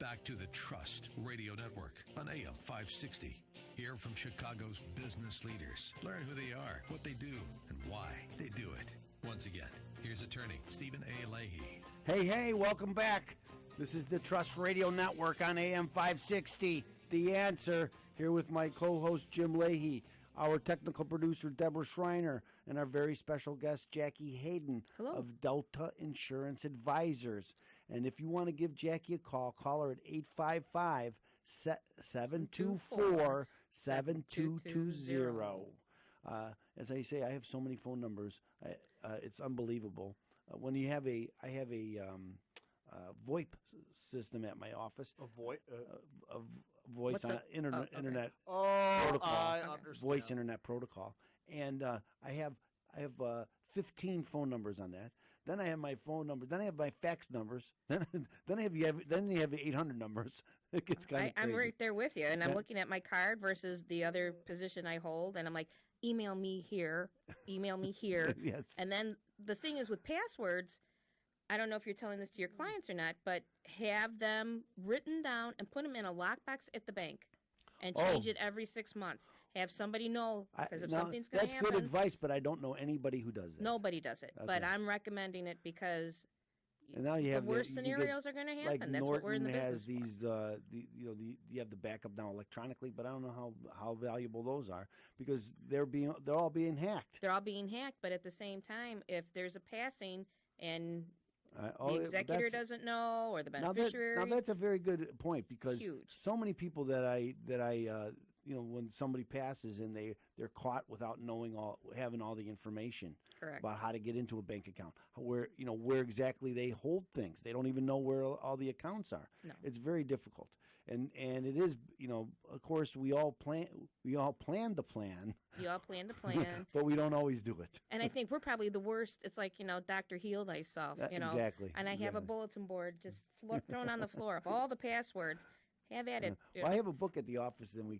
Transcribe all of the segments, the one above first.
back to the Trust Radio Network on AM 560. Hear from Chicago's business leaders. Learn who they are, what they do, and why they do it. Once again, here's attorney Stephen A. Leahy. Hey, welcome back. This is the Trust Radio Network on AM 560. The Answer, here with my co-host Jim Leahy, our technical producer Deborah Schreiner, and our very special guest Jackie Hayden. Hello. Of Delta Insurance Advisors. And if you want to give Jackie a call, call her at 855-724-7220. As I say, I have so many phone numbers. It's unbelievable. I have a VoIP system at my office. A VoIP? Voice on internet protocol. I understand. Voice internet protocol. And I have 15 phone numbers on that. Then I have my phone number. Then I have my fax numbers. Then you have 800 numbers. It gets kind of crazy. I'm right there with you, and I'm looking at my card versus the other position I hold, and I'm like, email me here. Yes. And then the thing is with passwords, I don't know if you're telling this to your clients or not, but have them written down and put them in a lockbox at the bank and change it every 6 months. Have somebody know, because if something's going to happen. That's good advice, but I don't know anybody who does that. Nobody does it, but I'm recommending it because and now you have the worst scenarios are going to happen. Like That's Norton what we're in the business has these, you have the backup now electronically, but I don't know how valuable those are because they're all being hacked. They're all being hacked, but at the same time, if there's a passing and the executor doesn't know, or the beneficiary. Now that's a very good point because so many people that I when somebody passes and they're caught without having all the information about how to get into a bank account, where exactly they hold things. They don't even know where all the accounts are. No. It's very difficult, and it is of course we all plan the plan. You all plan to plan. But we don't always do it. And I think we're probably the worst. It's like, Dr. Heal Thyself, Exactly. And I have a bulletin board just thrown on the floor of all the passwords. Have at it. Well, I have a book at the office, and we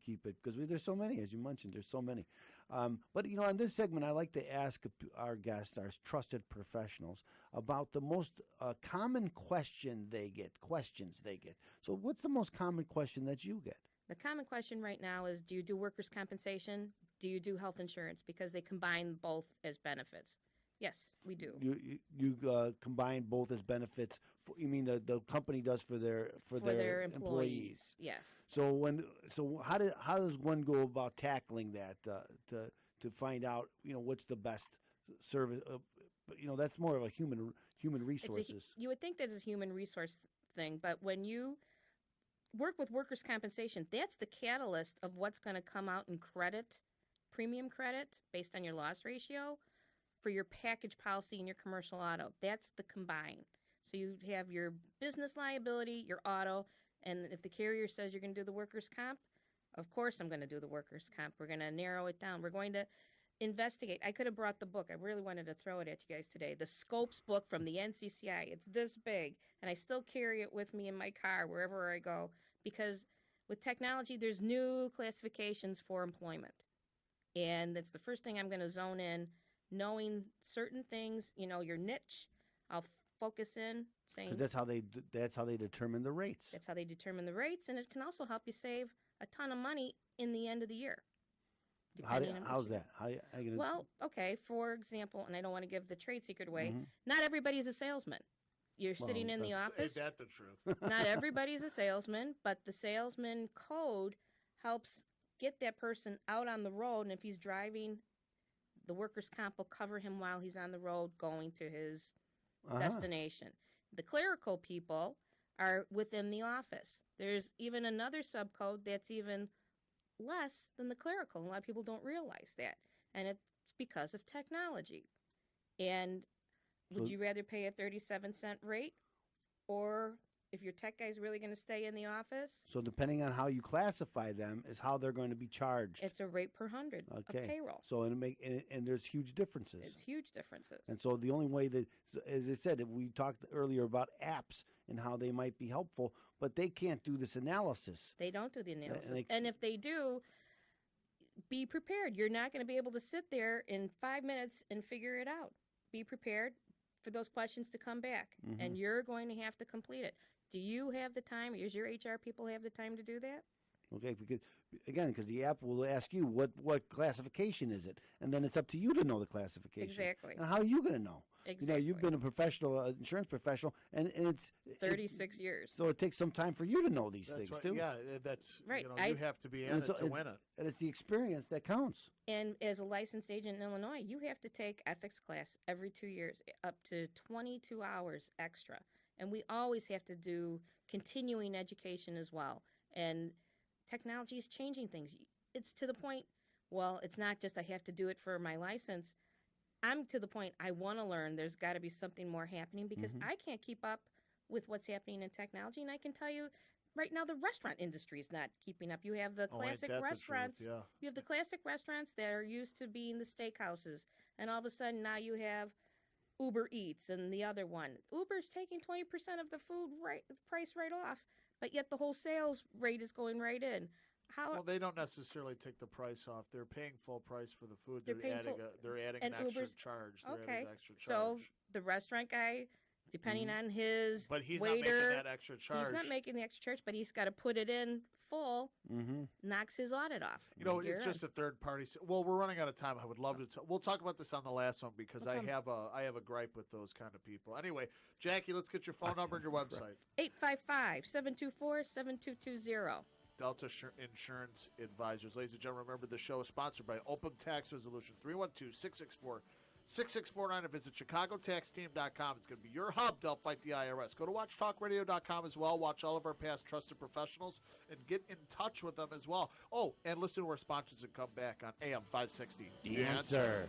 keep it because there's so many, as you mentioned. There's so many. But in this segment, I like to ask our guests, our trusted professionals, about the most common questions they get. So, what's the most common question that you get? The common question right now is: do you do workers' compensation? Do you do health insurance? Because they combine both as benefits. Yes, we do. You combine both as benefits. You mean the company does for their employees? Yes. So how does one go about tackling that to find out what's the best service? That's more of a human resources. You would think that is a human resource thing, but when you work with workers' compensation, that's the catalyst of what's going to come out in premium credit based on your loss ratio for your package policy and your commercial auto. That's the combine. So you have your business liability, your auto, and if the carrier says you're going to do the workers' comp, of course I'm going to do the workers' comp. We're going to narrow it down. We're going to investigate. I could have brought the book. I really wanted to throw it at you guys today. The Scopes book from the NCCI. It's this big, and I still carry it with me in my car wherever I go because with technology, there's new classifications for employment. And that's the first thing I'm going to zone in, knowing certain things, your niche. I'll focus in saying because that's how they determine the rates. That's how they determine the rates, and it can also help you save a ton of money in the end of the year. How's that? Well, okay. For example, and I don't want to give the trade secret away. Mm-hmm. Not everybody's a salesman. You're sitting in the office. Is that the truth? Not everybody's a salesman, but the salesman code helps get that person out on the road, and if he's driving, the workers' comp will cover him while he's on the road going to his destination. The clerical people are within the office. There's even another subcode that's even less than the clerical. A lot of people don't realize that, and it's because of technology. And would you rather pay a 37-cent rate, or if your tech guy's really going to stay in the office? So depending on how you classify them is how they're going to be charged. It's a rate per 100 of payroll. So and there's huge differences. It's huge differences. And so the only way that, as I said, we talked earlier about apps and how they might be helpful, but they can't do this analysis. They don't do the analysis. And if they do, be prepared. You're not going to be able to sit there in 5 minutes and figure it out. Be prepared for those questions to come back, and you're going to have to complete it. Do you have the time? Does your HR people have the time to do that? Okay, because the app will ask you what classification is it, and then it's up to you to know the classification. Exactly. And how are you going to know? Exactly. You've been a professional, insurance professional, and it's 36 years. So it takes some time for you to know these things right. too. Yeah, that's right. You have to be in it to win it, and it's the experience that counts. And as a licensed agent in Illinois, you have to take ethics class every 2 years, up to 22 hours extra, and we always have to do continuing education as well. And technology is changing things. It's to the point. Well, it's not just I have to do it for my license. I'm to the point I want to learn. There's got to be something more happening because I can't keep up with what's happening in technology. And I can tell you right now the restaurant industry is not keeping up. You have the classic restaurants. The truth, yeah. You have the classic restaurants that are used to being the steakhouses. And all of a sudden now you have Uber Eats and the other one. Uber's taking 20% of the food price right off, but yet the whole sales rate is going right in. Well, they don't necessarily take the price off. They're paying full price for the food. They're adding an extra charge. Okay, extra charge. So the restaurant guy, depending on his but he's waiter, not making that extra charge. He's not making the extra charge, but he's got to put it in full. Knocks his audit off. It's just a third party. Well, we're running out of time. I would love to. We'll talk about this on the last one because I have a gripe with those kind of people. Anyway, Jackie, let's get your phone number and your website. 855-724-7220. Delta Insurance Advisors. Ladies and gentlemen, remember the show is sponsored by Open Tax Resolution 312-664-6649 and visit chicagotaxteam.com. It's going to be your hub to help fight the IRS. Go to watchtalkradio.com as well. Watch all of our past trusted professionals and get in touch with them as well. Oh, and listen to our sponsors and come back on AM 560. The answer.